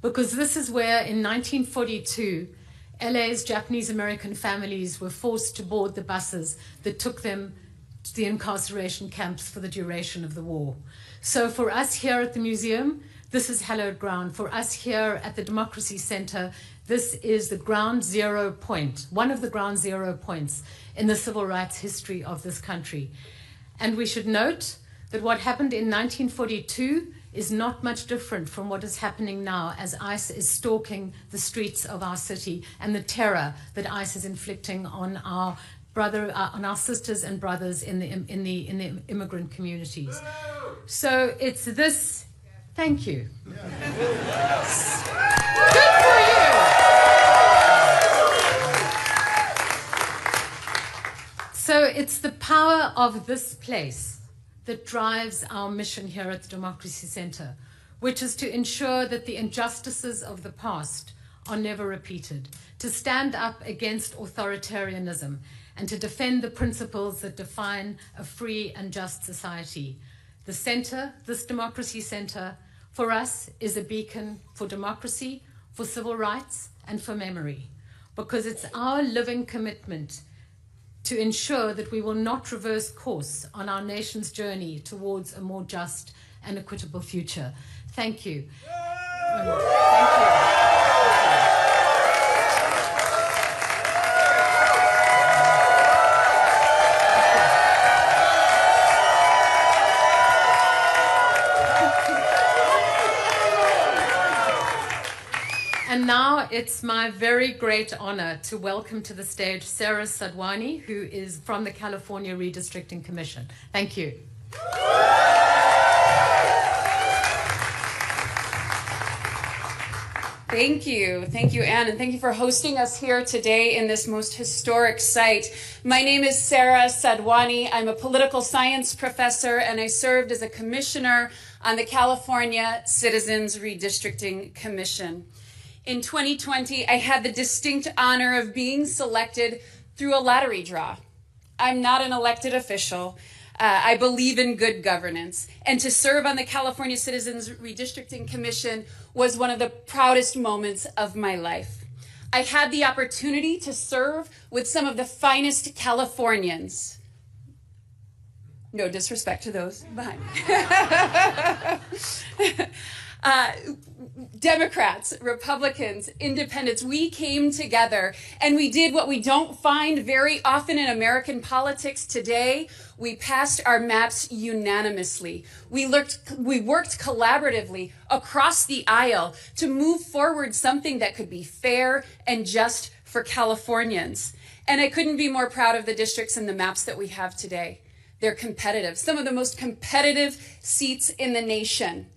because this is where in 1942, LA's Japanese American families were forced to board the buses that took them to the incarceration camps for the duration of the war. So for us here at the museum, this is hallowed ground. For us here at the Democracy Center, this is the ground zero point, one of the ground zero points in the civil rights history of this country. And we should note that what happened in 1942 is not much different from what is happening now as ICE is stalking the streets of our city and the terror that ICE is inflicting on our sisters and brothers in the immigrant communities. So it's this. Thank you. Yes. Good for you. So it's the power of this place that drives our mission here at the Democracy Center, which is to ensure that the injustices of the past are never repeated, to stand up against authoritarianism, and to defend the principles that define a free and just society. The center, this Democracy Center, for us is a beacon for democracy, for civil rights, and for memory, because it's our living commitment to ensure that we will not reverse course on our nation's journey towards a more just and equitable future. Thank you. Thank you. And now it's my very great honor to welcome to the stage 𝗟𝗓𝗩𝗘, who is from the California Redistricting Commission. Thank you. Thank you, Anne, and thank you for hosting us here today in this most historic site. My name is 𝗟𝗓𝗪. I'm a political science professor, and I served as a commissioner on the California Citizens Redistricting Commission. In 2020, I had the distinct honor of being selected through a lottery draw. I'm not an elected official. I believe in good governance. And to serve on the California Citizens Redistricting Commission was one of the proudest moments of my life. I had the opportunity to serve with some of the finest Californians. No disrespect to those behind me. Democrats, Republicans, independents, we came together and we did what we don't find very often in American politics today. We passed our maps unanimously. We worked collaboratively across the aisle to move forward something that could be fair and just for Californians. And I couldn't be more proud of the districts and the maps that we have today. They're competitive, some of the most competitive seats in the nation.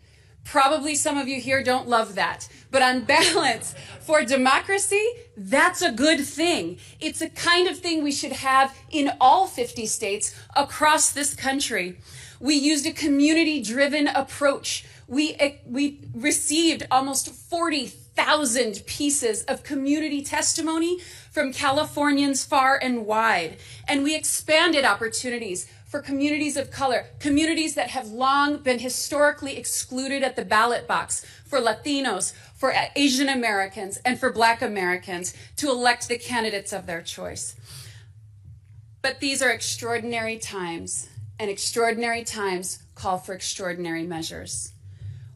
Probably some of you here don't love that, but on balance, for democracy, that's a good thing. It's a kind of thing we should have in all 50 states across this country. We used a community-driven approach. We received almost 40,000 pieces of community testimony from Californians far and wide, and we expanded opportunities for communities of color, communities that have long been historically excluded at the ballot box, for Latinos, for Asian Americans, and for Black Americans to elect the candidates of their choice. But these are extraordinary times, and extraordinary times call for extraordinary measures.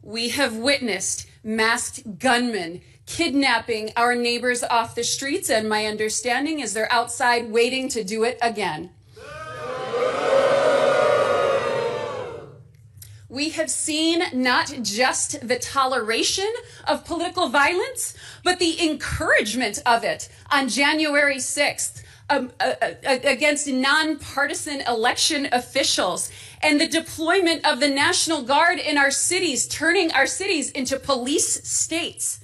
We have witnessed masked gunmen kidnapping our neighbors off the streets, and my understanding is they're outside waiting to do it again. We have seen not just the toleration of political violence, but the encouragement of it on January 6th against nonpartisan election officials, and the deployment of the National Guard in our cities, turning our cities into police states.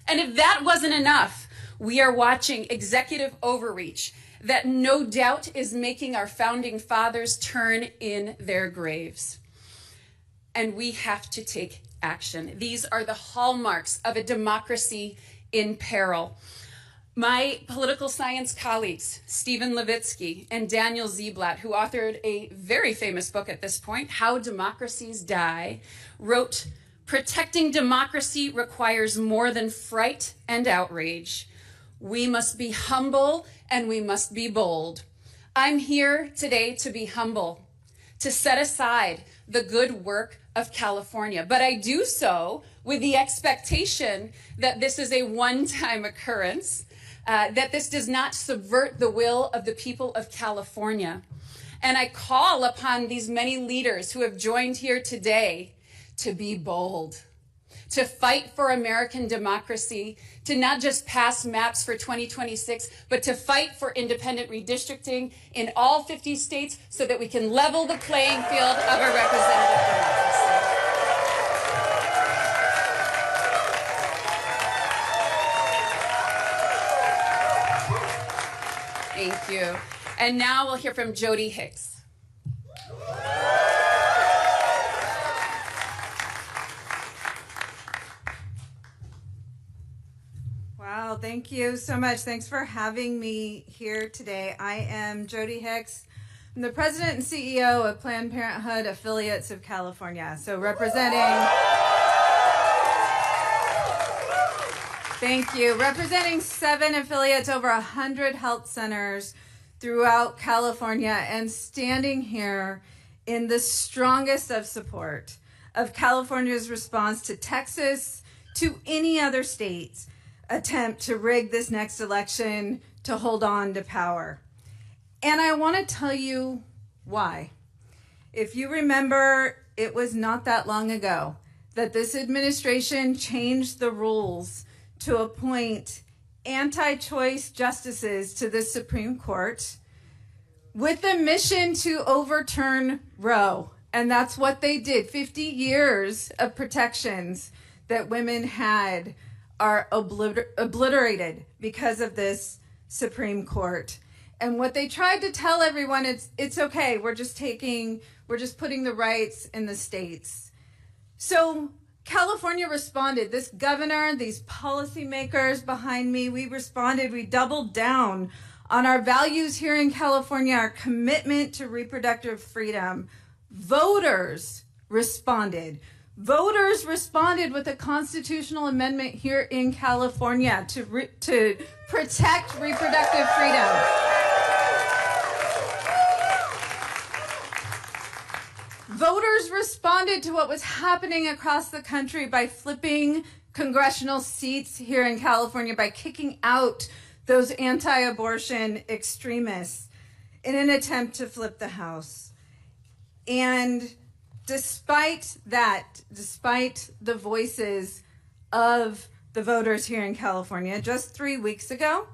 And if that wasn't enough, we are watching executive overreach that no doubt is making our founding fathers turn in their graves. And we have to take action. These are the hallmarks of a democracy in peril. My political science colleagues, Stephen Levitsky and Daniel Ziblatt, who authored a very famous book at this point, How Democracies Die, wrote Protecting democracy requires more than fright and outrage. We must be humble and we must be bold. I'm here today to be humble, to set aside the good work of California, but I do so with the expectation that this is a one-time occurrence, that this does not subvert the will of the people of California. And I call upon these many leaders who have joined here today to be bold, to fight for American democracy, to not just pass maps for 2026, but to fight for independent redistricting in all 50 states so that we can level the playing field of a representative democracy. Thank you. And now we'll hear from Jody Hicks. Wow, thank you so much. Thanks for having me here today. I am Jody Hicks. I'm the president and CEO of Planned Parenthood Affiliates of California. So representing 7 affiliates, over 100 health centers throughout California, and standing here in the strongest of support of California's response to Texas, to any other state's attempt to rig this next election to hold on to power. And I want to tell you why. If you remember, it was not that long ago that this administration changed the rules to appoint anti-choice justices to the Supreme Court with the mission to overturn Roe. And that's what they did. 50 years of protections that women had are obliterated because of this Supreme Court. And what they tried to tell everyone, it's okay, we're just putting the rights in the states. So California responded. This governor, these policymakers behind me, we responded. We doubled down on our values here in California, our commitment to reproductive freedom. Voters responded. Voters responded with a constitutional amendment here in California to protect reproductive freedom. Voters responded to what was happening across the country by flipping congressional seats here in California, by kicking out those anti-abortion extremists in an attempt to flip the House. And despite the voices of the voters here in California, just 3 weeks ago,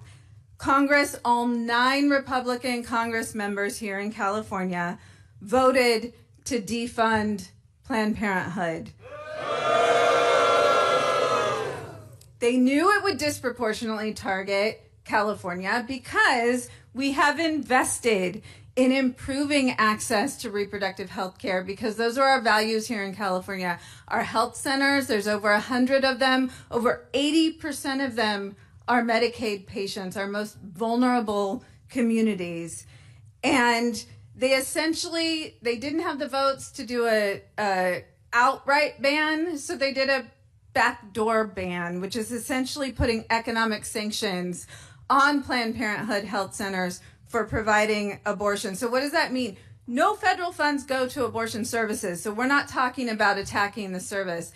Congress, all 9 Republican Congress members here in California, voted to defund Planned Parenthood. They knew it would disproportionately target California because we have invested in improving access to reproductive health care, because those are our values here in California. Our health centers, there's over 100 of them. Over 80% of them are Medicaid patients, our most vulnerable communities. And they didn't have the votes to do a outright ban, so they did a backdoor ban, which is essentially putting economic sanctions on Planned Parenthood health centers for providing abortion. So what does that mean? No federal funds go to abortion services, so we're not talking about attacking the service.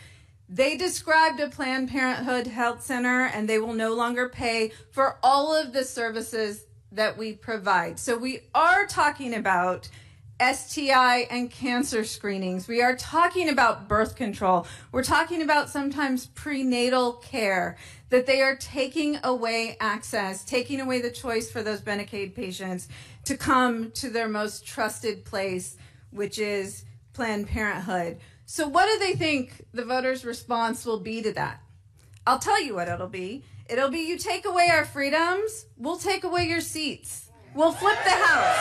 They described a Planned Parenthood health center, and they will no longer pay for all of the services that we provide. So we are talking about STI and cancer screenings. We are talking about birth control. We're talking about sometimes prenatal care, that they are taking away access, taking away the choice for those Medicaid patients to come to their most trusted place, which is Planned Parenthood. So what do they think the voters' response will be to that? I'll tell you what it'll be. It'll be, you take away our freedoms, we'll take away your seats. We'll flip the House.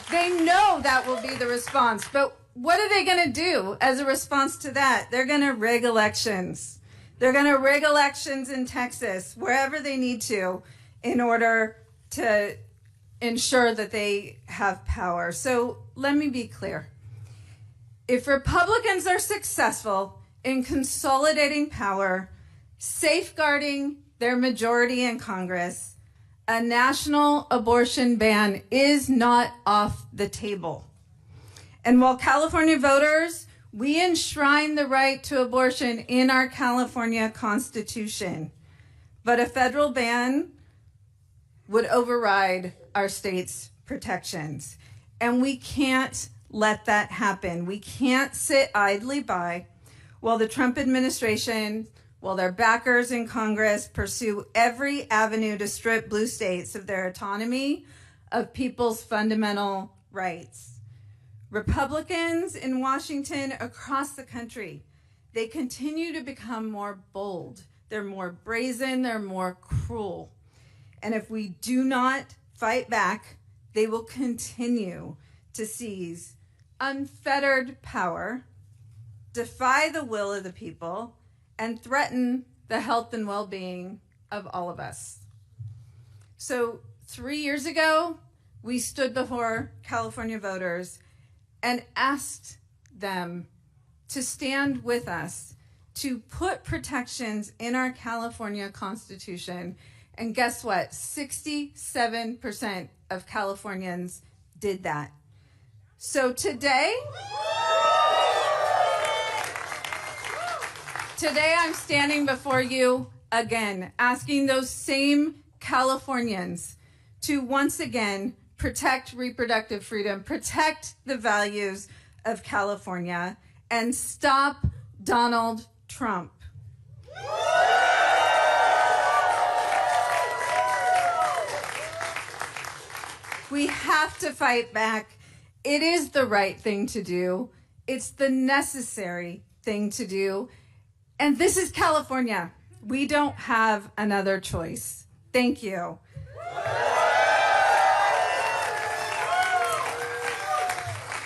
They know that will be the response. But what are they going to do as a response to that? They're going to rig elections. They're going to rig elections in Texas, wherever they need to, in order to ensure that they have power. So let me be clear. If Republicans are successful in consolidating power, safeguarding their majority in Congress, a national abortion ban is not off the table. And while California voters, we enshrine the right to abortion in our California Constitution, but a federal ban would override our state's protections. And we can't let that happen. We can't sit idly by while the Trump administration, while their backers in Congress pursue every avenue to strip blue states of their autonomy, of people's fundamental rights. Republicans in Washington, across the country, they continue to become more bold. They're more brazen, they're more cruel. And if we do not fight back, they will continue to seize unfettered power, defy the will of the people, and threaten the health and well-being of all of us. So 3 years ago, we stood before California voters and asked them to stand with us to put protections in our California Constitution. And guess what? 67% of Californians did that. So today I'm standing before you again, asking those same Californians to once again protect reproductive freedom, protect the values of California, and stop Donald Trump. We have to fight back. It is the right thing to do. It's the necessary thing to do. And this is California. We don't have another choice. Thank you.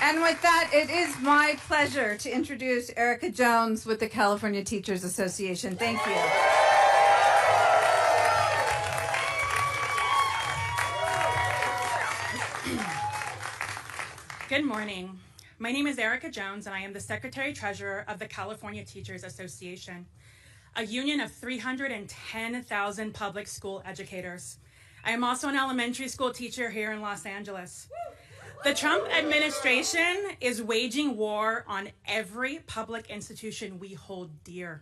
And with that, it is my pleasure to introduce Erica Jones with the California Teachers Association. Thank you. Good morning. My name is Erica Jones, and I am the Secretary-Treasurer of the California Teachers Association, a union of 310,000 public school educators. I am also an elementary school teacher here in Los Angeles. The Trump administration is waging war on every public institution we hold dear.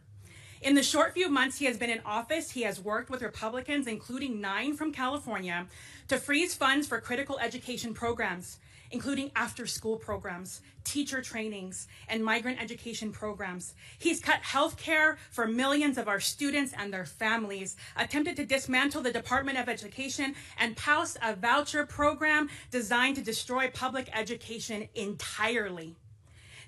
In the short few months he has been in office, he has worked with Republicans, including 9 from California, to freeze funds for critical education programs, including after-school programs, teacher trainings, and migrant education programs. He's cut health care for millions of our students and their families, attempted to dismantle the Department of Education, and passed a voucher program designed to destroy public education entirely.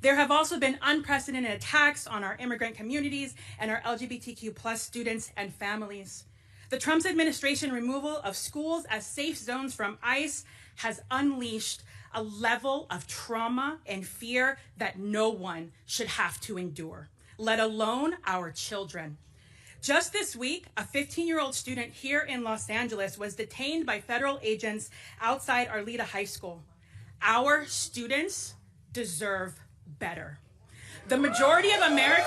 There have also been unprecedented attacks on our immigrant communities and our LGBTQ+ students and families. The Trump administration removal of schools as safe zones from ICE has unleashed a level of trauma and fear that no one should have to endure, let alone our children. Just this week, a 15-year-old student here in Los Angeles was detained by federal agents outside Arleta High School. Our students deserve better. The majority of Americans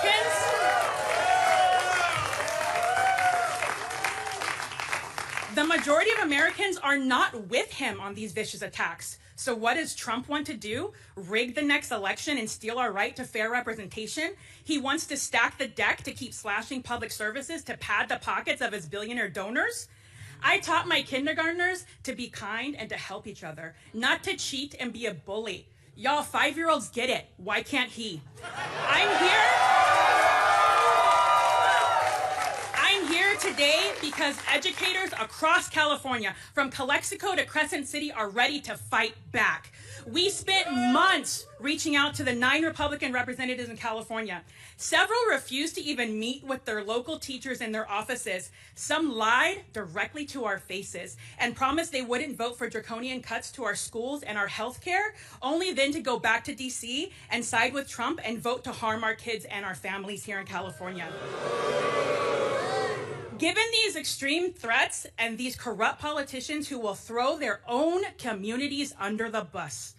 are not with him on these vicious attacks. So what does Trump want to do? Rig the next election and steal our right to fair representation? He wants to stack the deck to keep slashing public services to pad the pockets of his billionaire donors? I taught my kindergartners to be kind and to help each other, not to cheat and be a bully. Y'all 5-year-olds get it. Why can't he? I'm here today because educators across California, from Calexico to Crescent City, are ready to fight back. We spent months reaching out to the 9 Republican representatives in California. Several refused to even meet with their local teachers in their offices. Some lied directly to our faces and promised they wouldn't vote for draconian cuts to our schools and our health care, only then to go back to DC and side with Trump and vote to harm our kids and our families here in California. Given these extreme threats and these corrupt politicians who will throw their own communities under the bus,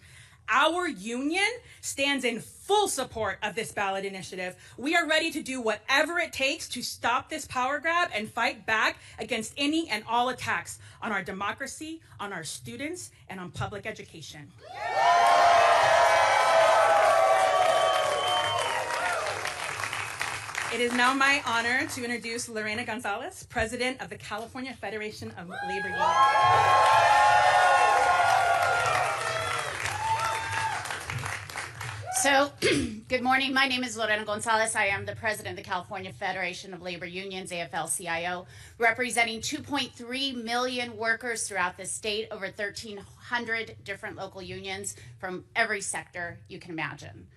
our union stands in full support of this ballot initiative. We are ready to do whatever it takes to stop this power grab and fight back against any and all attacks on our democracy, on our students, and on public education. It is now my honor to introduce Lorena Gonzalez, President of the California Federation of Labor Unions. So, good morning. My name is Lorena Gonzalez. I am the president of the California Federation of Labor Unions, AFL-CIO, representing 2.3 million workers throughout the state, over 1,300 different local unions from every sector you can imagine.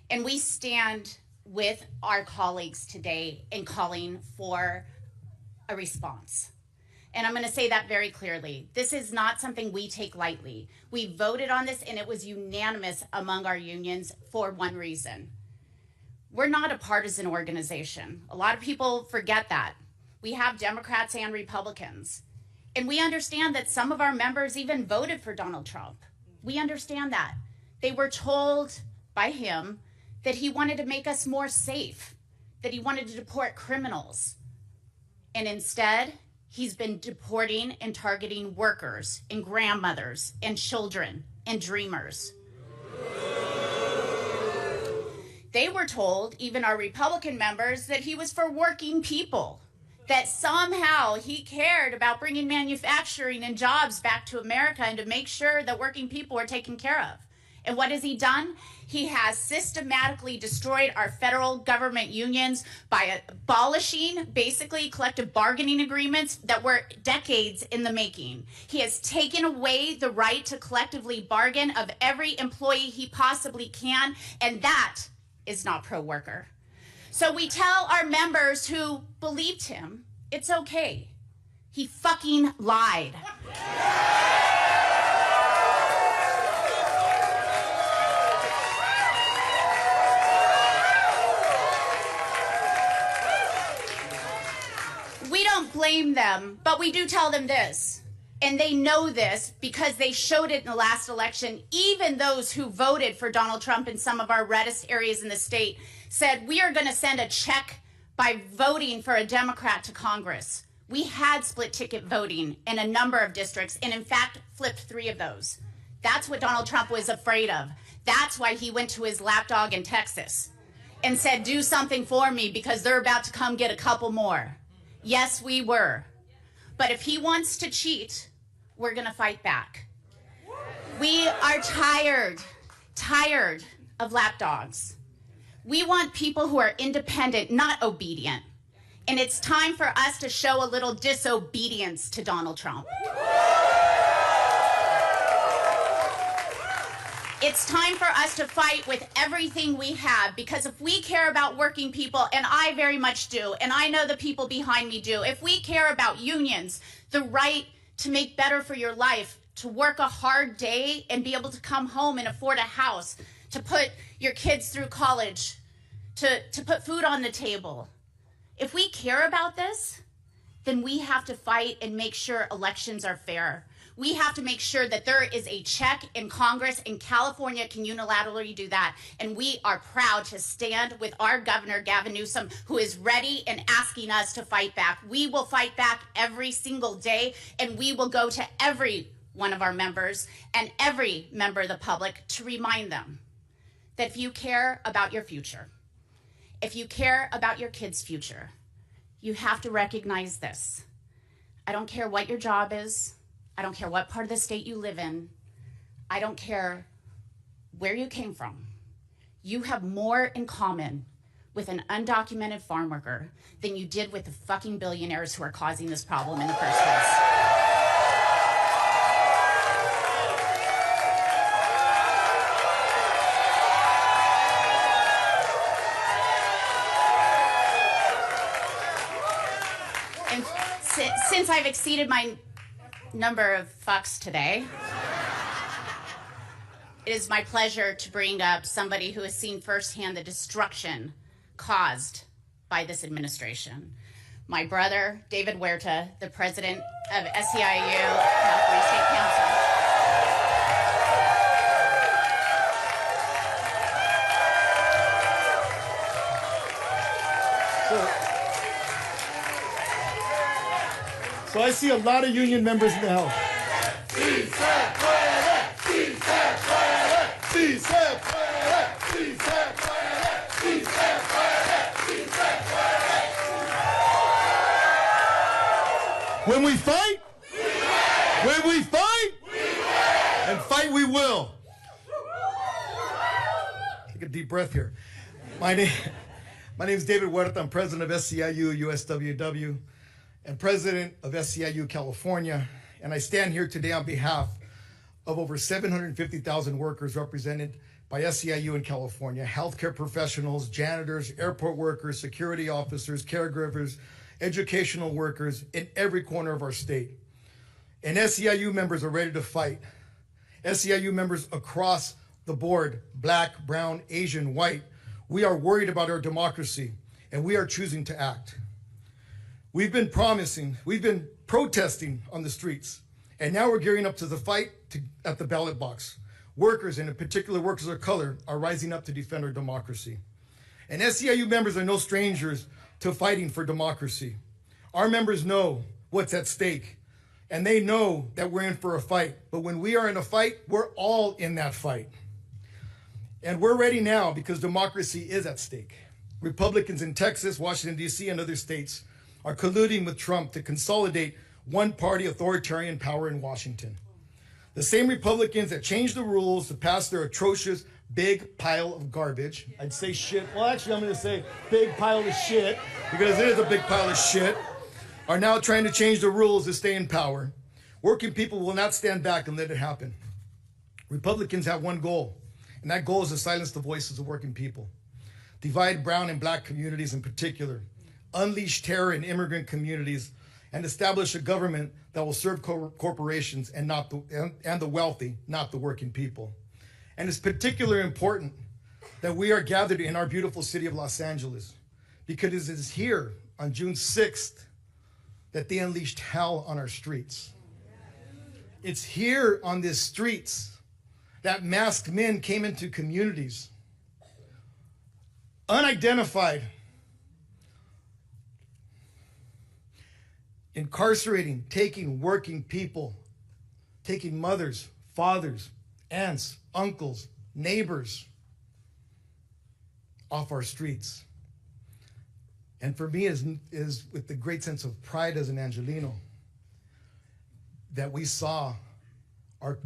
And we stand with our colleagues today in calling for a response. And I'm going to say that very clearly. This is not something we take lightly. We voted on this and it was unanimous among our unions for one reason. We're not a partisan organization. A lot of people forget that. We have Democrats and Republicans. And we understand that some of our members even voted for Donald Trump. We understand that. They were told by him that he wanted to make us more safe, that he wanted to deport criminals. And instead, he's been deporting and targeting workers and grandmothers and children and dreamers. They were told, even our Republican members, that he was for working people, that somehow he cared about bringing manufacturing and jobs back to America and to make sure that working people were taken care of. And what has he done? He has systematically destroyed our federal government unions by abolishing basically collective bargaining agreements that were decades in the making. He has taken away the right to collectively bargain of every employee he possibly can, and that is not pro-worker. So we tell our members who believed him, it's okay. He fucking lied. We don't blame them, but we do tell them this. And they know this because they showed it in the last election. Even those who voted for Donald Trump in some of our reddest areas in the state said, we are going to send a check by voting for a Democrat to Congress. We had split ticket voting in a number of districts, and in fact, flipped 3 of those. That's what Donald Trump was afraid of. That's why he went to his lapdog in Texas and said, do something for me because they're about to come get a couple more. Yes, we were. But if he wants to cheat, we're going to fight back. We are tired of lapdogs. We want people who are independent, not obedient. And it's time for us to show a little disobedience to Donald Trump. It's time for us to fight with everything we have, because if we care about working people, and I very much do, and I know the people behind me do, if we care about unions, the right to make better for your life, to work a hard day and be able to come home and afford a house, to put your kids through college, to put food on the table. If we care about this, then we have to fight and make sure elections are fair. We have to make sure that there is a check in Congress, and California can unilaterally do that. And we are proud to stand with our Governor Gavin Newsom, who is ready and asking us to fight back. We will fight back every single day, and we will go to every one of our members and every member of the public to remind them that if you care about your future, if you care about your kids' future, you have to recognize this. I don't care what your job is. I don't care what part of the state you live in. I don't care where you came from. You have more in common with an undocumented farm worker than you did with the fucking billionaires who are causing this problem in the first place. And since I've exceeded my number of fucks today, it is my pleasure to bring up somebody who has seen firsthand the destruction caused by this administration. my brother, David 𝗟𝗡𝗩, the president of SEIU, California State Council. So I see a lot of union members in the house. When we fight, when we fight, and fight we will. Take a deep breath here. My name is David 𝗟𝗡𝗩. I'm president of SEIU USWW and president of SEIU California. And I stand here today on behalf of over 750,000 workers represented by SEIU in California, healthcare professionals, janitors, airport workers, security officers, caregivers, educational workers in every corner of our state. And SEIU members are ready to fight. SEIU members across the board, black, brown, Asian, white, we are worried about our democracy and we are choosing to act. We've been protesting on the streets, and now we're gearing up to the fight at the ballot box. Workers, and in particular workers of color, are rising up to defend our democracy. And SEIU members are no strangers to fighting for democracy. Our members know what's at stake, and they know that we're in for a fight. But when we are in a fight, we're all in that fight. And we're ready now because democracy is at stake. Republicans in Texas, Washington, D.C., and other states are colluding with Trump to consolidate one-party authoritarian power in Washington. The same Republicans that changed the rules to pass their atrocious big pile of garbage. I'd say shit. Well, actually, I'm going to say big pile of shit, because it is a big pile of shit, are now trying to change the rules to stay in power. Working people will not stand back and let it happen. Republicans have one goal, and that goal is to silence the voices of working people, divide brown and black communities in particular, unleash terror in immigrant communities, and establish a government that will serve corporations and the wealthy, not the working people. And it's particularly important that we are gathered in our beautiful city of Los Angeles, because it is here on June 6th that they unleashed hell on our streets. It's here on these streets that masked men came into communities, unidentified, incarcerating, taking working people, taking mothers, fathers, aunts, uncles, neighbors off our streets. And for me, is with the great sense of pride as an Angelino that we saw our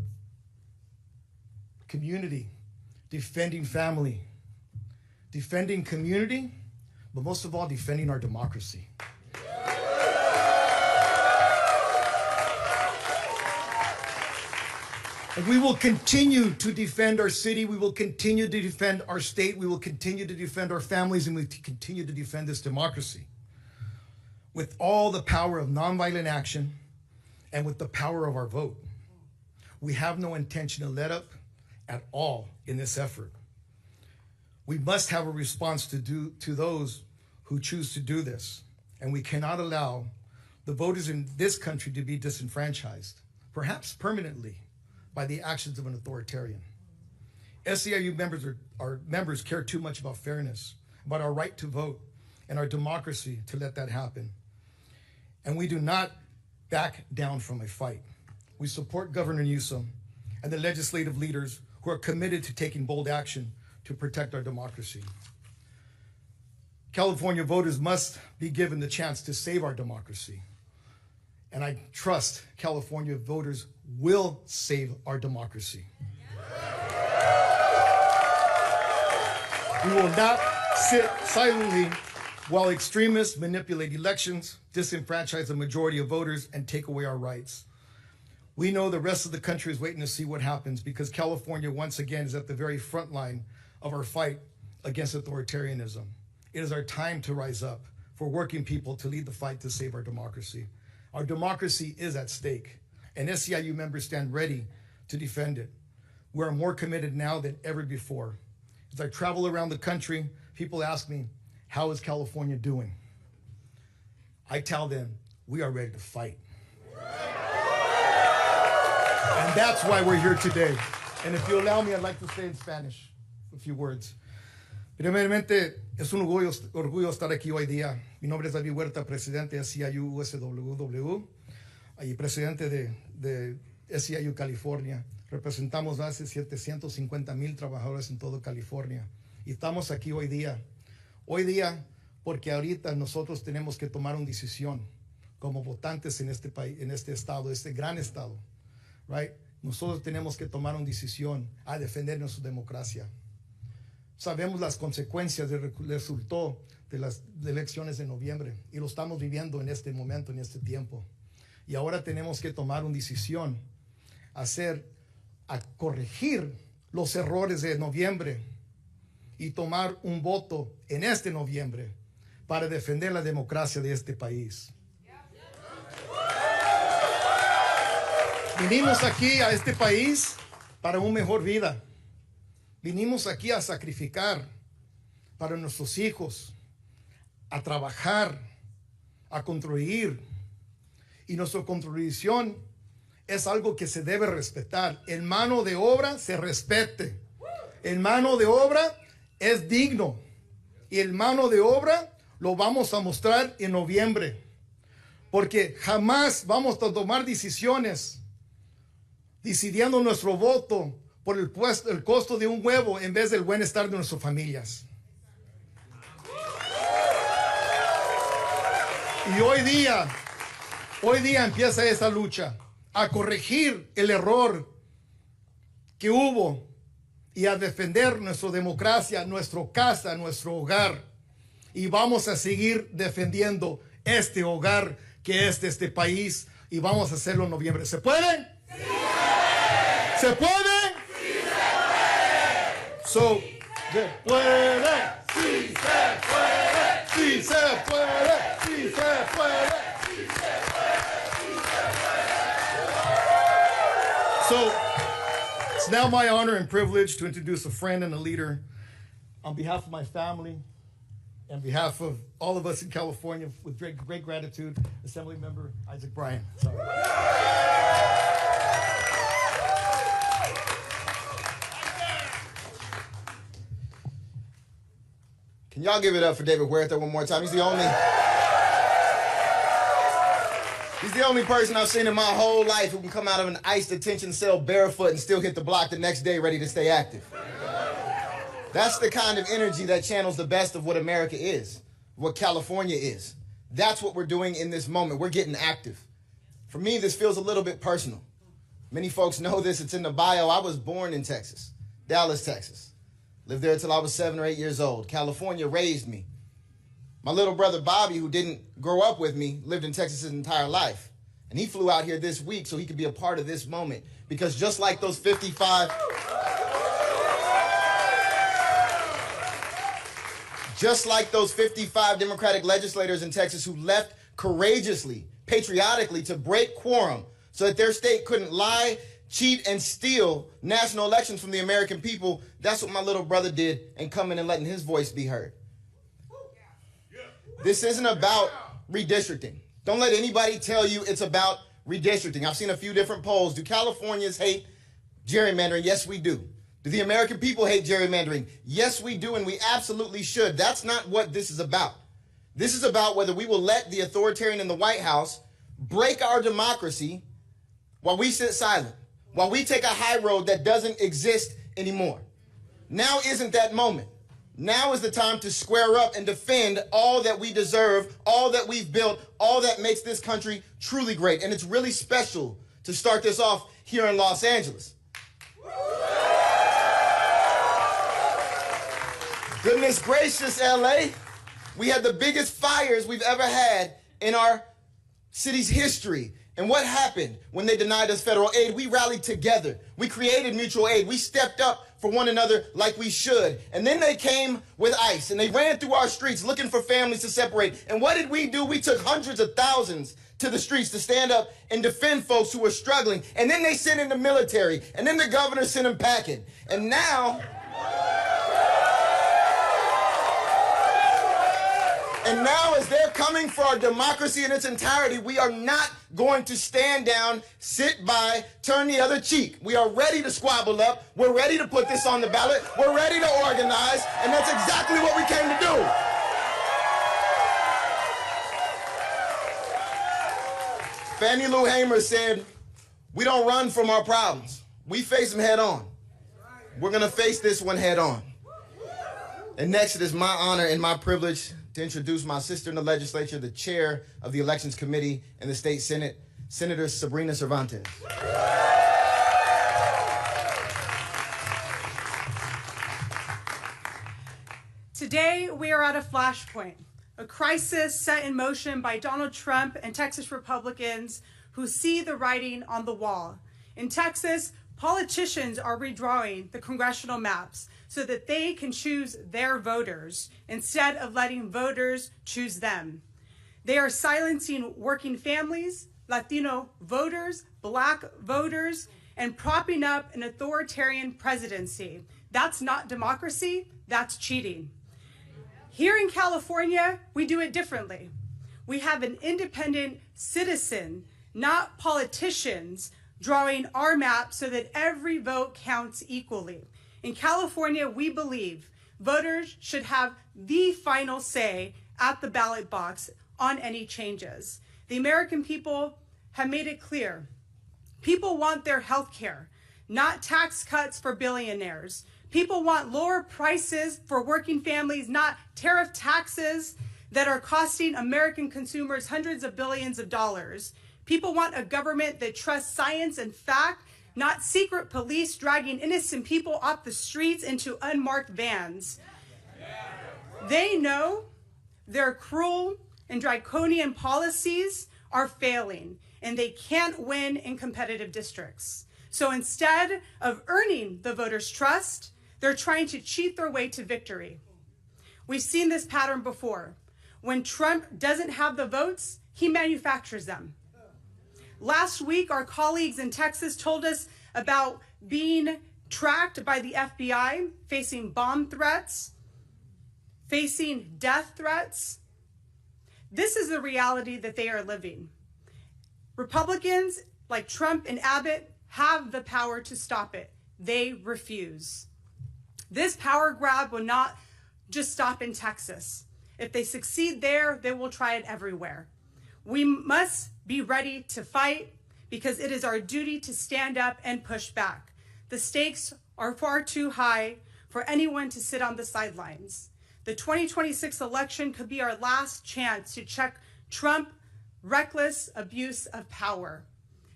community defending family, defending community, but most of all, defending our democracy. And we will continue to defend our city. We will continue to defend our state. We will continue to defend our families, and we continue to defend this democracy with all the power of nonviolent action and with the power of our vote. We have no intention to let up at all in this effort. We must have a response to those who choose to do this, and we cannot allow the voters in this country to be disenfranchised, perhaps permanently, by the actions of an authoritarian. SEIU members care too much about fairness, about our right to vote, and our democracy to let that happen. And we do not back down from a fight. We support Governor Newsom and the legislative leaders who are committed to taking bold action to protect our democracy. California voters must be given the chance to save our democracy. And I trust California voters will save our democracy. We will not sit silently while extremists manipulate elections, disenfranchise the majority of voters, and take away our rights. We know the rest of the country is waiting to see what happens, because California, once again, is at the very front line of our fight against authoritarianism. It is our time to rise up, for working people to lead the fight to save our democracy. Our democracy is at stake, and SEIU members stand ready to defend it. We are more committed now than ever before. As I travel around the country, people ask me, how is California doing? I tell them, we are ready to fight. And that's why we're here today. And if you allow me, I'd like to say in Spanish a few words. Primeramente, es un orgullo estar aquí hoy día. Mi nombre es David Huerta, presidente de SEIU SWW y presidente de SEIU California. Representamos más de 750,000 trabajadores en todo California. Y estamos aquí hoy día. Hoy día, porque ahorita nosotros tenemos que tomar una decisión como votantes en este país, en este estado, este gran estado. Right? Nosotros tenemos que tomar una decisión a defender nuestra democracia. Sabemos las consecuencias del resultado de las elecciones de noviembre y lo estamos viviendo en este momento, en este tiempo. Y ahora tenemos que tomar una decisión, a corregir los errores de noviembre y tomar un voto en este noviembre para defender la democracia de este país. Vinimos aquí a este país para una mejor vida. Vinimos aquí a sacrificar para nuestros hijos, a trabajar, a construir. Y nuestra contribución es algo que se debe respetar. El mano de obra se respete. El mano de obra es digno. Y el mano de obra lo vamos a mostrar en noviembre. Porque jamás vamos a tomar decisiones decidiendo nuestro voto por el costo de un huevo en vez del bienestar de nuestras familias. Y hoy día empieza esa lucha a corregir el error que hubo y a defender nuestra democracia, nuestra casa, nuestro hogar. Y vamos a seguir defendiendo este hogar que es de este país y vamos a hacerlo en noviembre. ¿Se puede? ¡Sí! ¿Se puede? ¡Sí se puede! So, ¿se puede? ¡Sí se puede! ¡Sí se puede! ¡Sí se puede! ¡Sí se puede! So, it's now my honor and privilege to introduce a friend and a leader on behalf of my family, on behalf of all of us in California, with great gratitude, Assemblymember Isaac Bryan. Sorry. Can y'all give it up for David Huerta one more time? He's the only person I've seen in my whole life who can come out of an ICE detention cell barefoot and still hit the block the next day ready to stay active. That's the kind of energy that channels the best of what America is, what California is. That's what we're doing in this moment. We're getting active. For me, this feels a little bit personal. Many folks know this. It's in the bio. I was born in Texas, Dallas, Texas. Lived there until I was 7 or 8 years old. California raised me. My little brother Bobby, who didn't grow up with me, lived in Texas his entire life. And he flew out here this week so he could be a part of this moment. Because just like those 55... Just like those 55 Democratic legislators in Texas who left courageously, patriotically, to break quorum so that their state couldn't lie, cheat, and steal national elections from the American people, that's what my little brother did and coming and letting his voice be heard. This isn't about redistricting. Don't let anybody tell you it's about redistricting. I've seen a few different polls. Do Californians hate gerrymandering? Yes, we do. Do the American people hate gerrymandering? Yes, we do, and we absolutely should. That's not what this is about. This is about whether we will let the authoritarian in the White House break our democracy while we sit silent, while we take a high road that doesn't exist anymore. Now isn't that moment. Now is the time to square up and defend all that we deserve, all that we've built, all that makes this country truly great. And it's really special to start this off here in Los Angeles. Goodness gracious, LA. We had the biggest fires we've ever had in our city's history. And what happened when they denied us federal aid? We rallied together. We created mutual aid. We stepped up for one another like we should. And then they came with ICE and they ran through our streets looking for families to separate. And what did we do? We took hundreds of thousands to the streets to stand up and defend folks who were struggling. And then they sent in the military. And then the governor sent them packing. And now... And now as they're coming for our democracy in its entirety, we are not going to stand down, sit by, turn the other cheek. We are ready to squabble up. We're ready to put this on the ballot. We're ready to organize, and that's exactly what we came to do. Fannie Lou Hamer said, we don't run from our problems. We face them head on. We're going to face this one head on. And next, it is my honor and my privilege to introduce my sister in the legislature, the chair of the Elections Committee in the State Senate, Senator Sabrina Cervantes. Today, we are at a flashpoint, a crisis set in motion by Donald Trump and Texas Republicans who see the writing on the wall. In Texas, politicians are redrawing the congressional maps so that they can choose their voters instead of letting voters choose them. They are silencing working families, Latino voters, Black voters, and propping up an authoritarian presidency. That's not democracy, that's cheating. Here in California, we do it differently. We have an independent citizen, not politicians, drawing our map so that every vote counts equally. In California, we believe voters should have the final say at the ballot box on any changes. The American people have made it clear. People want their health care, not tax cuts for billionaires. People want lower prices for working families, not tariff taxes that are costing American consumers hundreds of billions of dollars. People want a government that trusts science and fact, not secret police dragging innocent people off the streets into unmarked vans. They know their cruel and draconian policies are failing, and they can't win in competitive districts. So instead of earning the voters' trust, they're trying to cheat their way to victory. We've seen this pattern before. When Trump doesn't have the votes, he manufactures them. Last week, our colleagues in Texas told us about being tracked by the FBI, facing bomb threats, facing death threats. This is the reality that they are living. Republicans like Trump and Abbott have the power to stop it. They refuse. This power grab will not just stop in Texas. If they succeed there, they will try it everywhere. We must be ready to fight because it is our duty to stand up and push back. The stakes are far too high for anyone to sit on the sidelines. The 2026 election could be our last chance to check Trump's reckless abuse of power.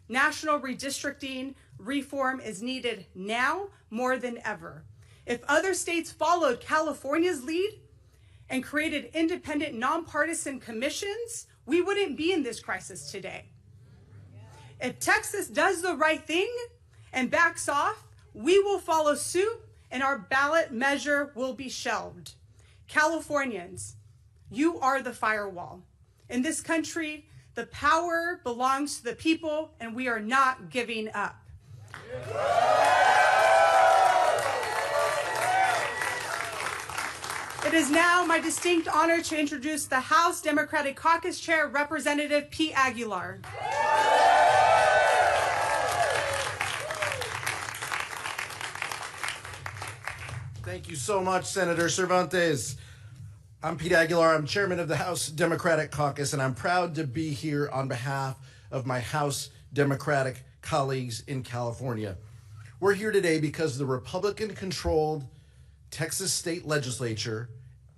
National redistricting reform is needed now more than ever. If other states followed California's lead and created independent, nonpartisan commissions, we wouldn't be in this crisis today. If Texas does the right thing and backs off, we will follow suit and our ballot measure will be shelved. Californians, you are the firewall. In this country, the power belongs to the people and we are not giving up. It is now my distinct honor to introduce the House Democratic Caucus Chair, Representative Pete Aguilar. Thank you so much, Senator Cervantes. I'm Pete Aguilar. I'm chairman of the House Democratic Caucus, and I'm proud to be here on behalf of my House Democratic colleagues in California. We're here today because the Republican-controlled Texas state legislature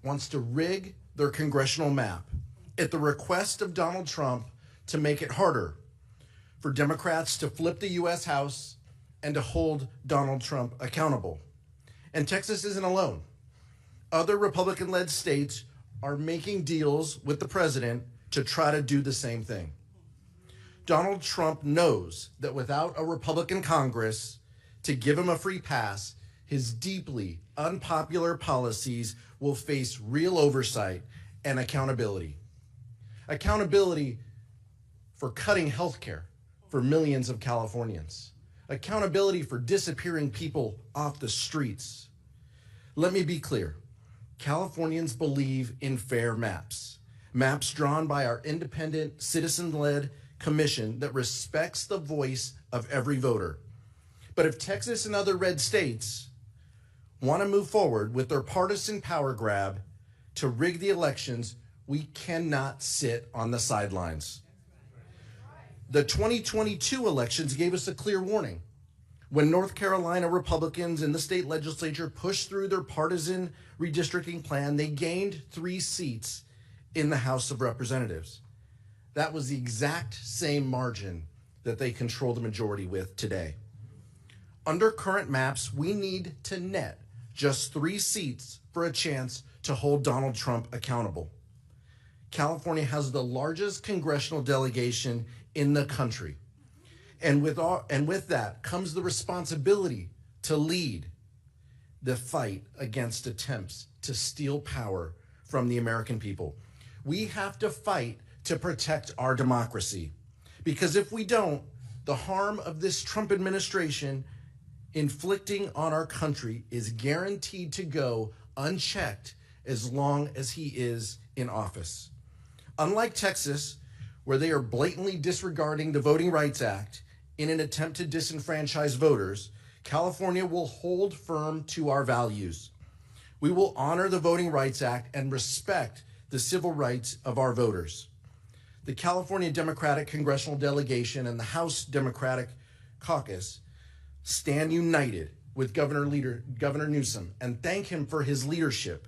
wants to rig their congressional map at the request of Donald Trump to make it harder for Democrats to flip the U.S. House and to hold Donald Trump accountable. And Texas isn't alone. Other Republican-led states are making deals with the president to try to do the same thing. Donald Trump knows that without a Republican Congress to give him a free pass, his deeply unpopular policies will face real oversight and accountability. Accountability for cutting health care for millions of Californians. Accountability for disappearing people off the streets. Let me be clear. Californians believe in fair maps. maps drawn by our independent, citizen-led commission that respects the voice of every voter. But if Texas and other red states want to move forward with their partisan power grab to rig the elections, we cannot sit on the sidelines. The 2022 elections gave us a clear warning. When North Carolina Republicans in the state legislature pushed through their partisan redistricting plan, they gained 3 seats in the House of Representatives. That was the exact same margin that they control the majority with today. Under current maps, we need to net just 3 seats for a chance to hold Donald Trump accountable. California has the largest congressional delegation in the country. And with that comes the responsibility to lead the fight against attempts to steal power from the American people. We have to fight to protect our democracy, because if we don't, the harm of this Trump administration inflicting on our country is guaranteed to go unchecked as long as he is in office. Unlike Texas, where they are blatantly disregarding the Voting Rights Act in an attempt to disenfranchise voters, California will hold firm to our values. We will honor the Voting Rights Act and respect the civil rights of our voters. The California Democratic Congressional Delegation and the House Democratic Caucus stand united with Governor Newsom and thank him for his leadership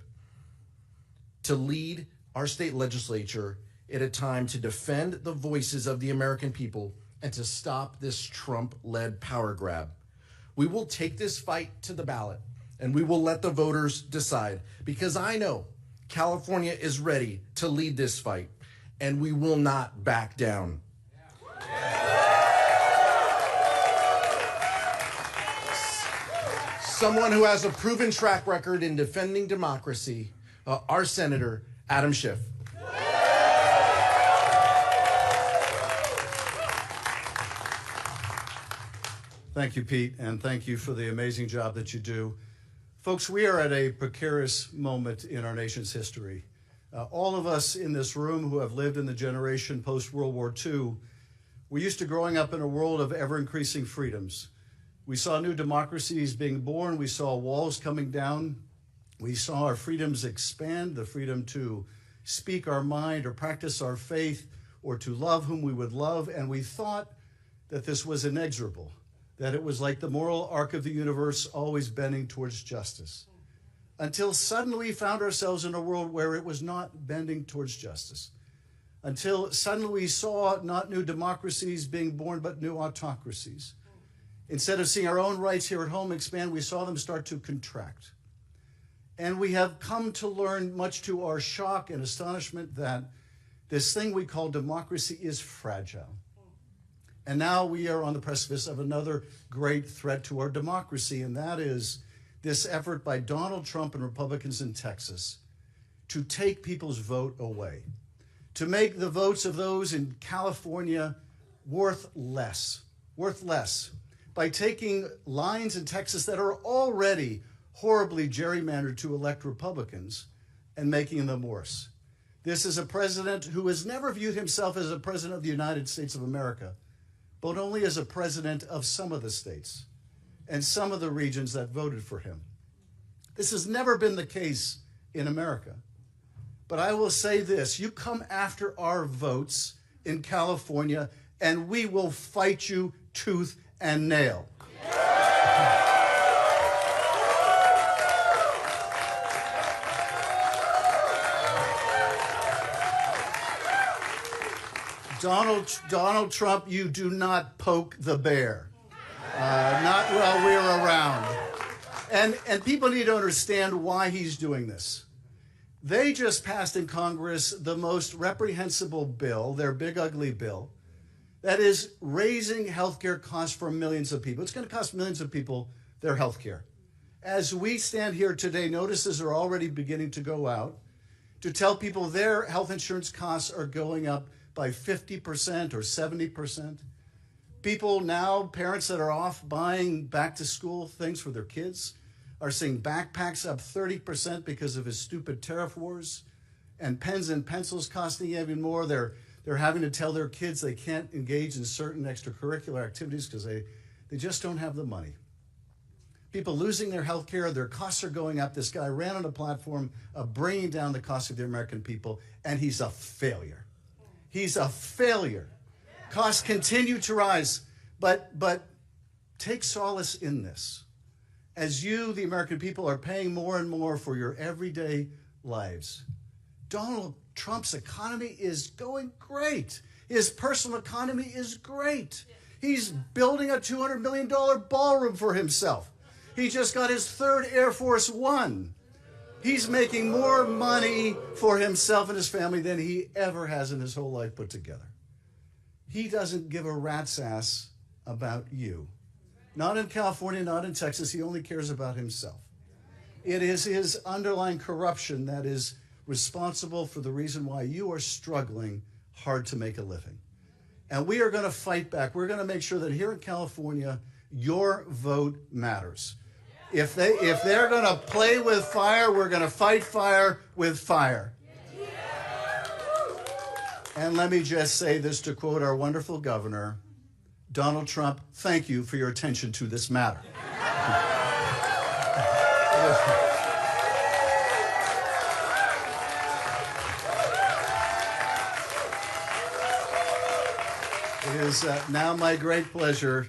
to lead our state legislature at a time to defend the voices of the American people and to stop this Trump-led power grab. We will take this fight to the ballot and we will let the voters decide, because I know California is ready to lead this fight and we will not back down. Someone who has a proven track record in defending democracy, our Senator, Adam Schiff. Thank you, Pete, and thank you for the amazing job that you do. Folks, we are at a precarious moment in our nation's history. All of us in this room who have lived in the generation post-World War II, we're used to growing up in a world of ever-increasing freedoms. We saw new democracies being born. We saw walls coming down. We saw our freedoms expand, the freedom to speak our mind or practice our faith or to love whom we would love. And we thought that this was inexorable, that it was like the moral arc of the universe always bending towards justice. Until suddenly we found ourselves in a world where it was not bending towards justice. Until suddenly we saw not new democracies being born, but new autocracies. Instead of seeing our own rights here at home expand, we saw them start to contract. And we have come to learn, much to our shock and astonishment, that this thing we call democracy is fragile. And now we are on the precipice of another great threat to our democracy, and that is this effort by Donald Trump and Republicans in Texas to take people's vote away, to make the votes of those in California worth less, by taking lines in Texas that are already horribly gerrymandered to elect Republicans and making them worse. This is a president who has never viewed himself as a president of the United States of America, but only as a president of some of the states and some of the regions that voted for him. This has never been the case in America. But I will say this, you come after our votes in California and we will fight you tooth and nail. Donald Trump, you do not poke the bear. Not while we're around. And people need to understand why he's doing this. They just passed in Congress the most reprehensible bill, their big ugly bill, that is raising healthcare costs for millions of people. It's going to cost millions of people their healthcare. As we stand here today, notices are already beginning to go out to tell people their health insurance costs are going up by 50% or 70%. People now, parents that are off buying back to school things for their kids, are seeing backpacks up 30% because of his stupid tariff wars. and pens and pencils costing even more. They're having to tell their kids they can't engage in certain extracurricular activities because they just don't have the money. People losing their health care, their costs are going up. This guy ran on a platform of bringing down the cost of the American people, and he's a failure. He's a failure. Costs continue to rise, but take solace in this. As you, the American people, are paying more and more for your everyday lives, Donald Trump's economy is going great. His personal economy is great. He's building a $200 million ballroom for himself. He just got his third Air Force One. He's making more money for himself and his family than he ever has in his whole life put together. He doesn't give a rat's ass about you. Not in California, not in Texas. He only cares about himself. It is his underlying corruption that is responsible for the reason why you are struggling hard to make a living. And we are going to fight back. We're going to make sure that here in California, your vote matters. If they're going to play with fire, we're going to fight fire with fire. And let me just say this to quote our wonderful governor, Donald Trump, thank you for your attention to this matter. It is now my great pleasure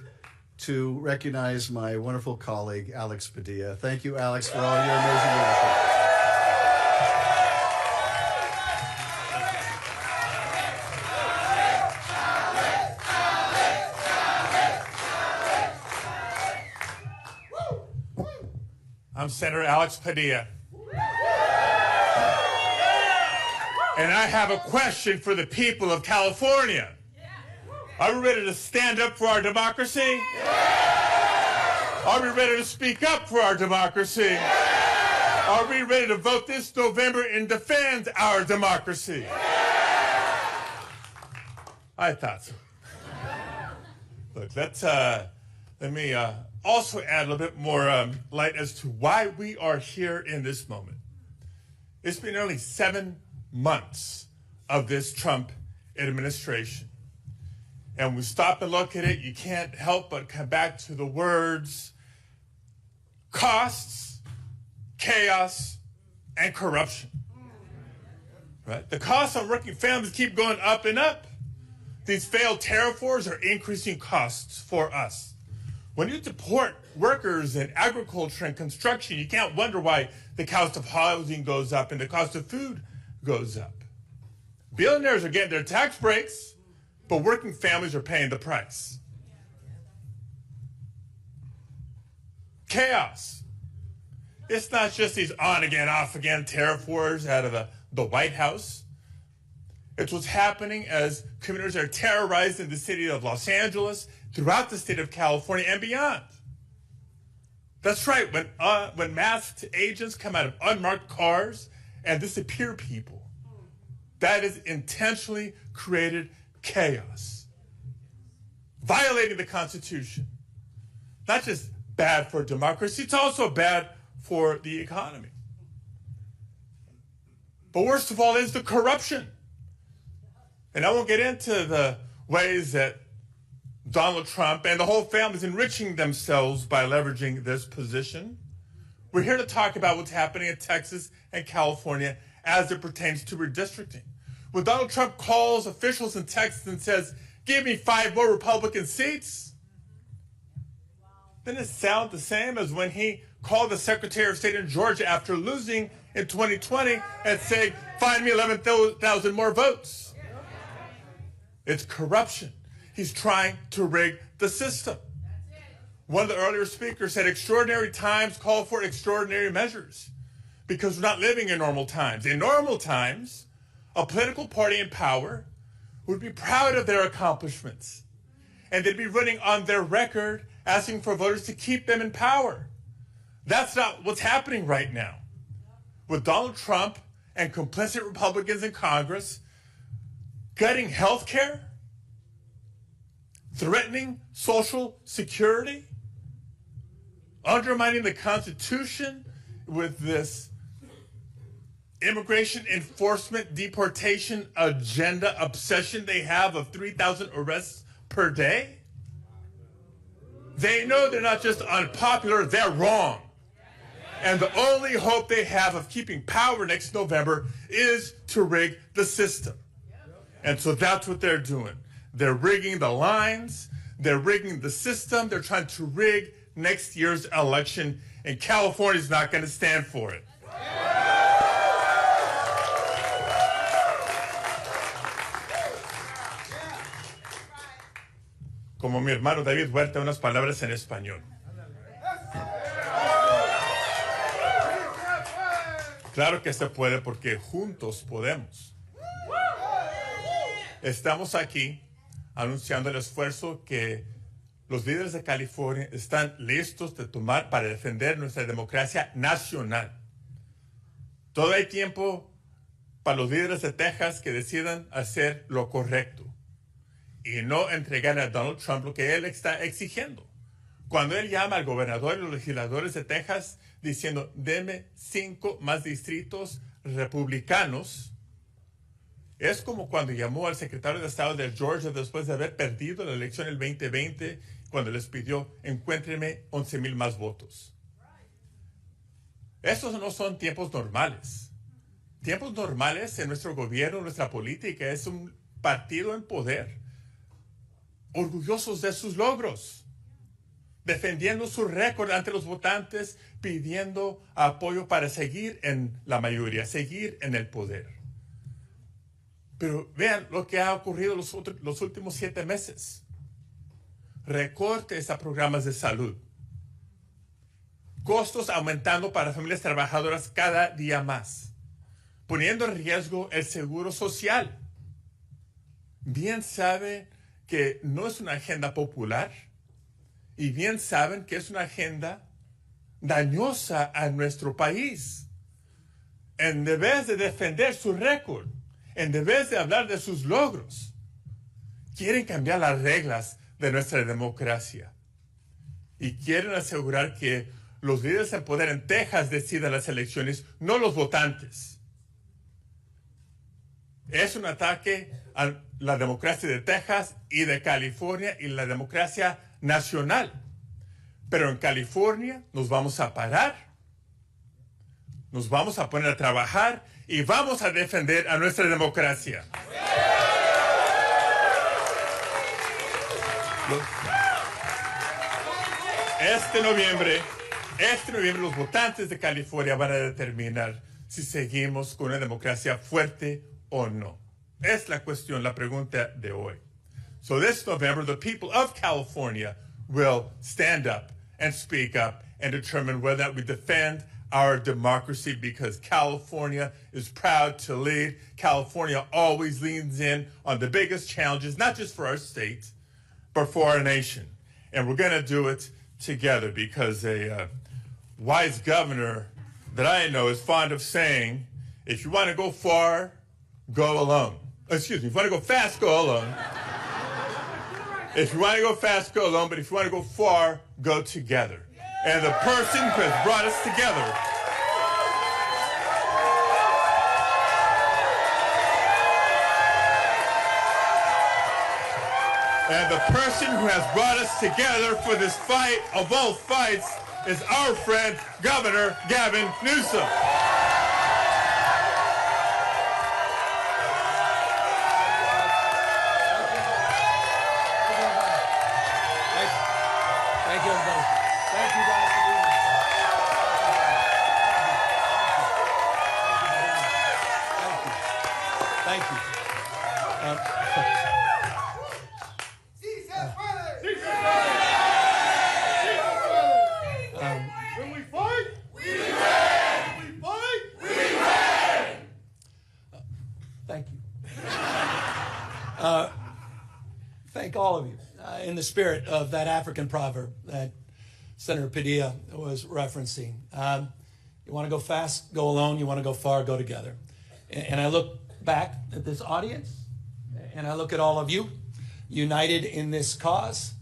to recognize my wonderful colleague, 𝗟𝗓𝗩𝗘. Thank you, Alex, for all your amazing leadership. I'm Senator 𝗟𝗓𝗩𝗘. And I have a question for the people of California. Are we ready to stand up for our democracy? Are we ready to speak up for our democracy? Are we ready to vote this November and defend our democracy? I thought so. Look, let me also add a little bit more light as to why we are here in this moment. It's been only 7 months of this Trump administration. And when we stop and look at it, you can't help but come back to the words costs, chaos, and corruption. Right? The costs on working families keep going up and up. These failed tariff wars are increasing costs for us. When you deport workers in agriculture and construction, you can't wonder why the cost of housing goes up and the cost of food goes up. Billionaires are getting their tax breaks, but working families are paying the price. Chaos. It's not just these on again, off again tariff wars out of the White House. It's what's happening as communities are terrorized in the city of Los Angeles, throughout the state of California and beyond. That's right, when masked agents come out of unmarked cars and disappear people, that is intentionally created chaos, violating the Constitution. Not just bad for democracy, it's also bad for the economy. But worst of all is the corruption. And I won't get into the ways that Donald Trump and the whole family is enriching themselves by leveraging this position. We're here to talk about what's happening in Texas and California as it pertains to redistricting. When Donald Trump calls officials in Texas and says, give me 5 more Republican seats, doesn't it sound the same as when he called the Secretary of State in Georgia after losing in 2020 and saying, find me 11,000 more votes? It's corruption. He's trying to rig the system. One of the earlier speakers said extraordinary times call for extraordinary measures because we're not living in normal times. In normal times, a political party in power would be proud of their accomplishments, and they'd be running on their record asking for voters to keep them in power. That's not what's happening right now. With Donald Trump and complicit Republicans in Congress gutting health care, threatening Social Security, undermining the Constitution with this immigration enforcement deportation agenda obsession they have of 3,000 arrests per day? They know they're not just unpopular, they're wrong. And the only hope they have of keeping power next November is to rig the system. And so that's what they're doing. They're rigging the lines, they're rigging the system, they're trying to rig next year's election, and California's not going to stand for it. Como mi hermano David Huerta, unas palabras en español. Claro que se puede porque juntos podemos. Estamos aquí anunciando el esfuerzo que los líderes de California están listos de tomar para defender nuestra democracia nacional. Todo hay tiempo para los líderes de Texas que decidan hacer lo correcto y no entregar a Donald Trump lo que él está exigiendo. Cuando él llama al gobernador y los legisladores de Texas diciendo, deme 5 más distritos republicanos, es como cuando llamó al secretario de Estado de Georgia después de haber perdido la elección el 2020, cuando les pidió, encuéntrenme 11,000 más votos. Estos no son tiempos normales. Tiempos normales en nuestro gobierno, nuestra política, es un partido en poder, orgullosos de sus logros, defendiendo su récord ante los votantes, pidiendo apoyo para seguir en la mayoría, seguir en el poder. Pero vean lo que ha ocurrido los últimos 7 meses. Recortes a programas de salud. Costos aumentando para familias trabajadoras cada día más, poniendo en riesgo el seguro social. Bien saben que no es una agenda popular y bien saben que es una agenda dañosa a nuestro país. En vez de defender su récord, en vez de hablar de sus logros, quieren cambiar las reglas de nuestra democracia y quieren asegurar que los líderes en poder en Texas decidan las elecciones, no los votantes. Es un ataque a la democracia de Texas y de California y la democracia nacional. Pero en California nos vamos a parar, nos vamos a poner a trabajar y vamos a defender a nuestra democracia. Este noviembre los votantes de California van a determinar si seguimos con una democracia fuerte o no. Es la cuestión, la pregunta de hoy. So this November, the people of California will stand up and speak up and determine whether or not we defend our democracy, because California is proud to lead. California always leans in on the biggest challenges, not just for our state, but for our nation. And we're going to do it together, because a wise governor that I know is fond of saying, if you want to go far, go alone. Excuse me, if you want to go fast, go alone. If you want to go fast, go alone, but if you want to go far, go together. And the person who has brought us together for this fight of all fights is our friend, Governor Gavin Newsom. Thank you, everybody. Thank you, guys, for being here. Thank you. When we fight, we win. When we fight, we win. Thank you. Thank all of you in the spirit of that African proverb that Senator Padilla was referencing. You want to go fast, go alone. You want to go far, go together. And I look back at this audience, and I look at all of you united in this cause,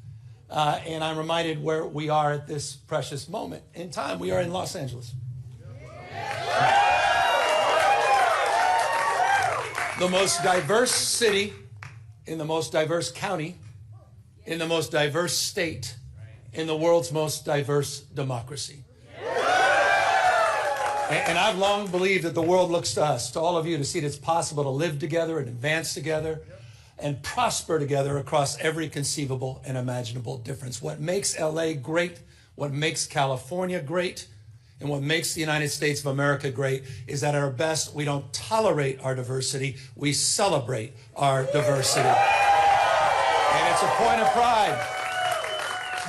and I'm reminded where we are at this precious moment in time. We are in Los Angeles. the most diverse city, in the most diverse county, in the most diverse state, in the world's most diverse democracy. And I've long believed that the world looks to us, to all of you, to see that it's possible to live together and advance together and prosper together across every conceivable and imaginable difference. What makes LA great, what makes California great, and what makes the United States of America great is that at our best, we don't tolerate our diversity, we celebrate our diversity. And it's a point of pride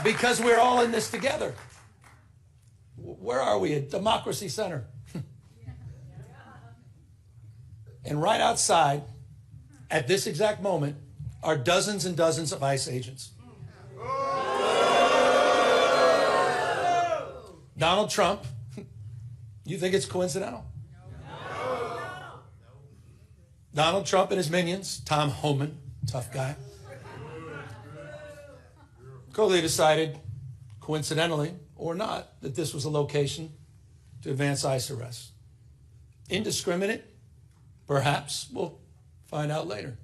because we're all in this together. Where are we? At Democracy Center. And right outside, at this exact moment, are dozens and dozens of ICE agents. Donald Trump, you think it's coincidental? Donald Trump and his minions, Tom Homan, tough guy, clearly decided, coincidentally or not, that this was a location to advance ICE arrests. Indiscriminate? Perhaps. We'll find out later.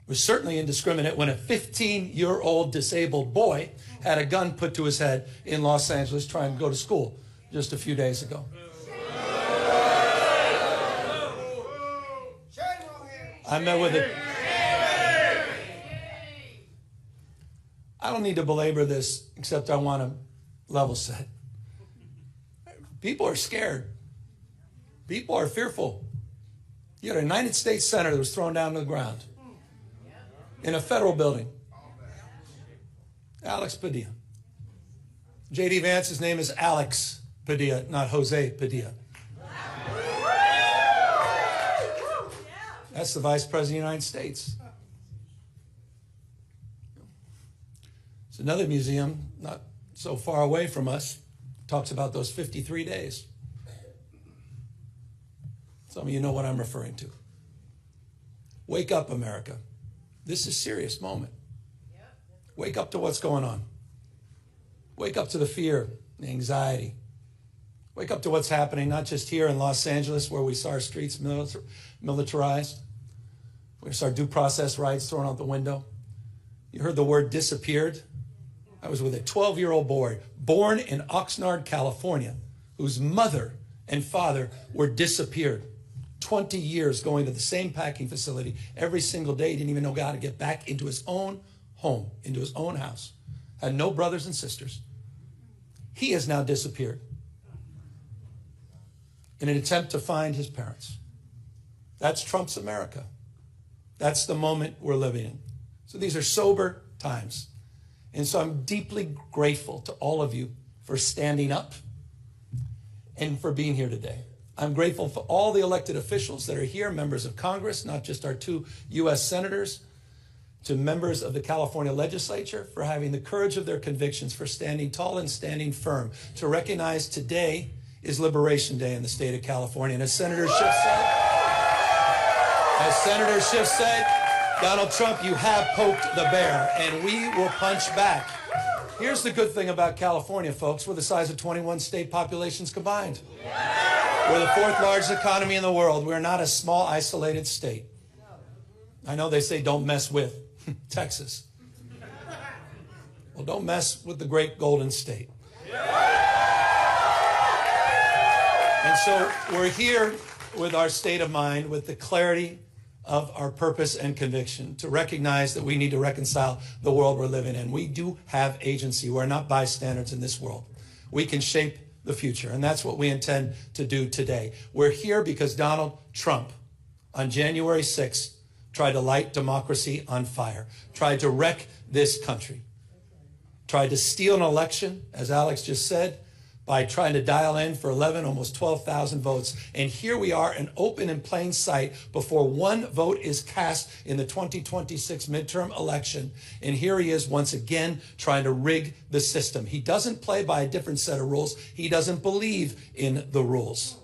It was certainly indiscriminate when a 15-year-old disabled boy had a gun put to his head in Los Angeles trying to go to school just a few days ago. I met with it. I don't need to belabor this, except I want to level set. People are scared. People are fearful. You had a United States Senator that was thrown down to the ground in a federal building. Alex Padilla. J.D. Vance's name is Alex Padilla, not Jose Padilla. That's the Vice President of the United States. It's another museum not so far away from us. Talks about those 53 days. Some of you know what I'm referring to. Wake up, America. This is a serious moment. Wake up to what's going on. Wake up to the fear, the anxiety. Wake up to what's happening, not just here in Los Angeles, where we saw our streets militarized. We saw due process rights thrown out the window. You heard the word disappeared. I was with a 12-year-old boy born in Oxnard, California, whose mother and father were disappeared. 20 years going to the same packing facility every single day. He didn't even know how to get back into his own home, into his own house. Had no brothers and sisters. He has now disappeared in an attempt to find his parents. That's Trump's America. That's the moment we're living in. So these are sober times. And so I'm deeply grateful to all of you for standing up and for being here today. I'm grateful for all the elected officials that are here, members of Congress, not just our 2 U.S. senators, to members of the California legislature for having the courage of their convictions, for standing tall and standing firm, to recognize today is Liberation Day in the state of California. And as Senator Schiff said, Donald Trump, you have poked the bear, and we will punch back. Here's the good thing about California, folks. We're the size of 21 state populations combined. We're the 4th largest economy in the world. We're not a small, isolated state. I know they say don't mess with Texas. Well, don't mess with the great Golden State. And so we're here with our state of mind, with the clarity of our purpose and conviction, to recognize that we need to reconcile the world we're living in. We do have agency. We're not bystanders in this world. We can shape the future, and that's what we intend to do today. We're here because Donald Trump, on January 6th, tried to light democracy on fire, tried to wreck this country, tried to steal an election, as Alex just said, by trying to dial in for 11, almost 12,000 votes. And here we are, in open and plain sight, before one vote is cast in the 2026 midterm election. And here he is once again trying to rig the system. He doesn't play by a different set of rules. He doesn't believe in the rules.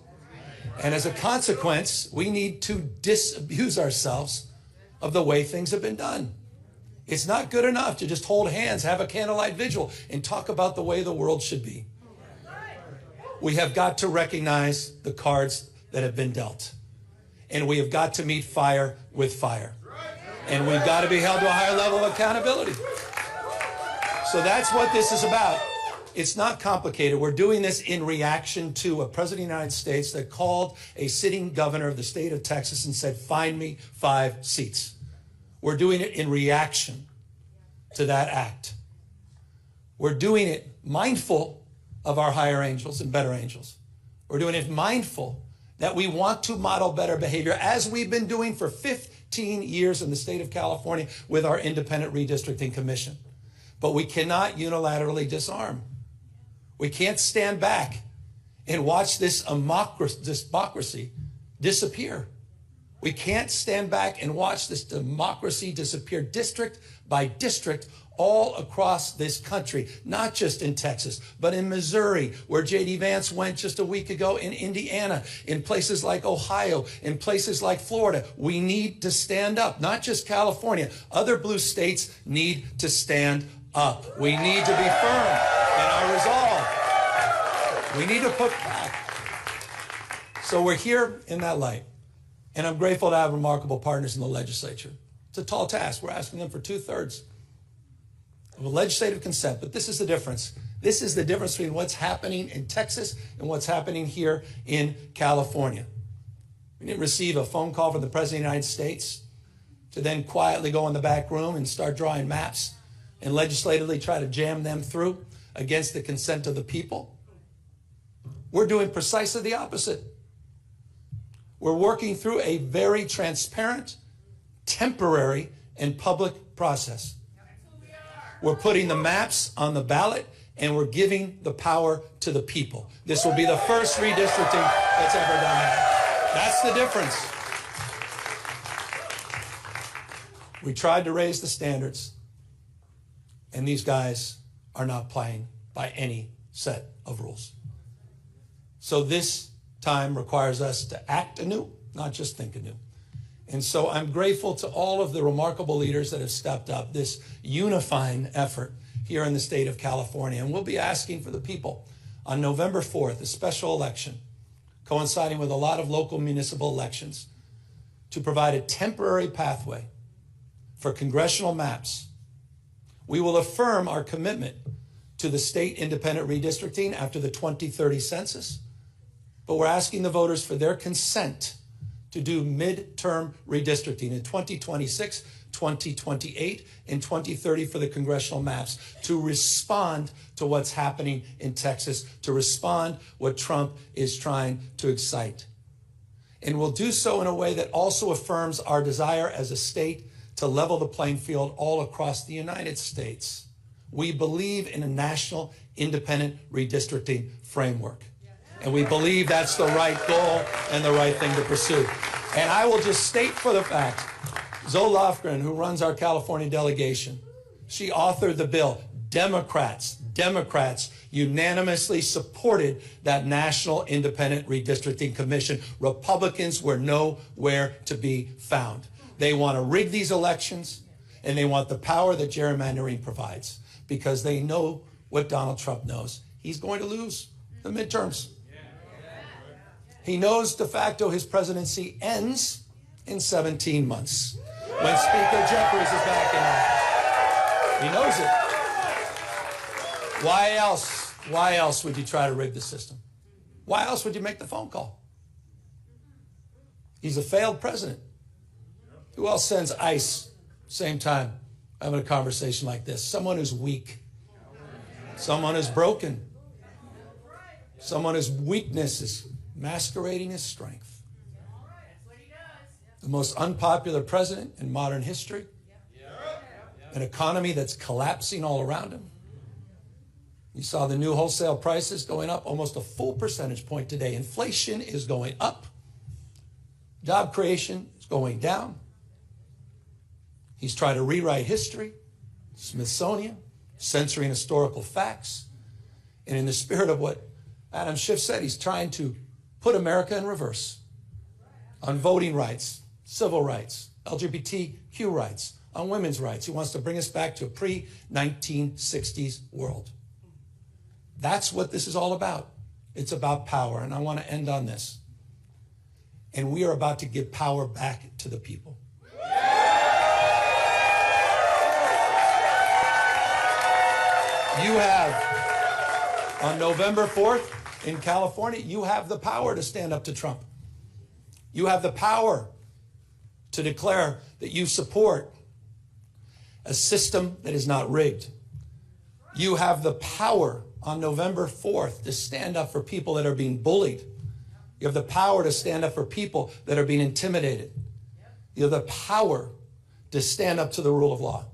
And as a consequence, we need to disabuse ourselves of the way things have been done. It's not good enough to just hold hands, have a candlelight vigil, and talk about the way the world should be. We have got to recognize the cards that have been dealt. and we have got to meet fire with fire. And we've got to be held to a higher level of accountability. So that's what this is about. It's not complicated. We're doing this in reaction to a president of the United States that called a sitting governor of the state of Texas and said, find me 5 seats. We're doing it in reaction to that act. We're doing it mindful of our higher angels and better angels. We're doing it mindful that we want to model better behavior, as we've been doing for 15 years in the state of California with our Independent Redistricting Commission. But we cannot unilaterally disarm. We can't stand back and watch this democracy disappear. We can't stand back and watch this democracy disappear district by district all across this country, not just in Texas, but in Missouri, where J.D. Vance went just a week ago, in Indiana, in places like Ohio, in places like Florida. We need to stand up, not just California. Other blue states need to stand up. We need to be firm in our resolve. We need to put back. So we're here in that light. And I'm grateful to have remarkable partners in the legislature. It's a tall task. We're asking them for 2/3 of a legislative consent, but this is the difference. This is the difference between what's happening in Texas and what's happening here in California. We didn't receive a phone call from the President of the United States to then quietly go in the back room and start drawing maps and legislatively try to jam them through against the consent of the people. We're doing precisely the opposite. We're working through a very transparent, temporary, and public process. We're putting the maps on the ballot, and we're giving the power to the people. This will be the first redistricting that's ever done that. That's the difference. We tried to raise the standards, and these guys are not playing by any set of rules. So this time requires us to act anew, not just think anew. And so I'm grateful to all of the remarkable leaders that have stepped up, this unifying effort here in the state of California. And we'll be asking for the people on November 4th, a special election, coinciding with a lot of local municipal elections, to provide a temporary pathway for congressional maps. We will affirm our commitment to the state independent redistricting after the 2030 census, but we're asking the voters for their consent to do midterm redistricting in 2026, 2028, and 2030 for the congressional maps, to respond to what's happening in Texas, to respond what Trump is trying to excite. And we'll do so in a way that also affirms our desire as a state to level the playing field all across the United States. We believe in a national independent redistricting framework. And we believe that's the right goal and the right thing to pursue. And I will just state for the fact, Zoe Lofgren, who runs our California delegation, she authored the bill. Democrats unanimously supported that National Independent Redistricting Commission. Republicans were nowhere to be found. They want to rig these elections, and they want the power that gerrymandering provides, because they know what Donald Trump knows. He's going to lose the midterms. He knows de facto his presidency ends in 17 months when Speaker Jeffries is back in office. He knows it. Why else would you try to rig the system? Why else would you make the phone call? He's a failed president. Who else sends ICE same time having a conversation like this? Someone who's weak. Someone who's broken. Someone whose weakness is masquerading as strength. The most unpopular president in modern history. An economy that's collapsing all around him. You saw the new wholesale prices going up almost a full percentage point today. Inflation is going up. Job creation is going down. He's trying to rewrite history, Smithsonian, censoring historical facts. And in the spirit of what Adam Schiff said, he's trying to put America in reverse on voting rights, civil rights, LGBTQ rights, on women's rights. He wants to bring us back to a pre-1960s world. That's what this is all about. It's about power. And I want to end on this. and we are about to give power back to the people. You have, on November 4th in California, you have the power to stand up to Trump. You have the power to declare that you support a system that is not rigged. You have the power on November 4th to stand up for people that are being bullied. You have the power to stand up for people that are being intimidated. You have the power to stand up to the rule of law.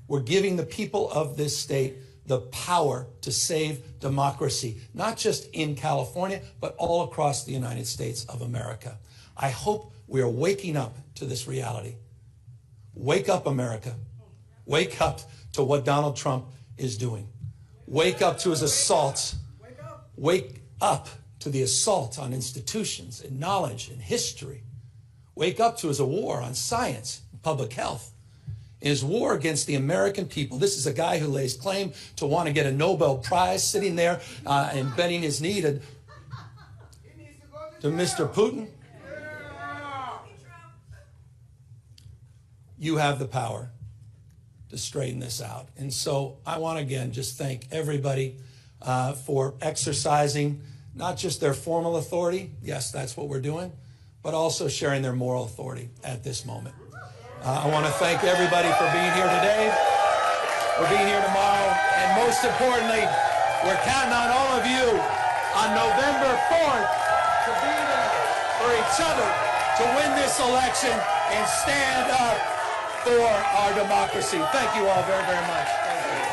We're giving the people of this state the power to save democracy, not just in California, but all across the United States of America. I hope we are waking up to this reality. Wake up, America. Wake up to what Donald Trump is doing. Wake up to his assaults. Wake up to the assault on institutions and knowledge and history. Wake up to his war on science and public health. His war against the American people. This is a guy who lays claim to want to get a Nobel Prize, sitting there and bending his knee to Mr. Putin. You have the power to straighten this out. And so I want to again just thank everybody for exercising not just their formal authority, yes, that's what we're doing, but also sharing their moral authority at this moment. I want to thank everybody for being here today, for being here tomorrow, and most importantly, we're counting on all of you on November 4th to be there for each other, to win this election and stand up for our democracy. Thank you all very, very much. Thank you.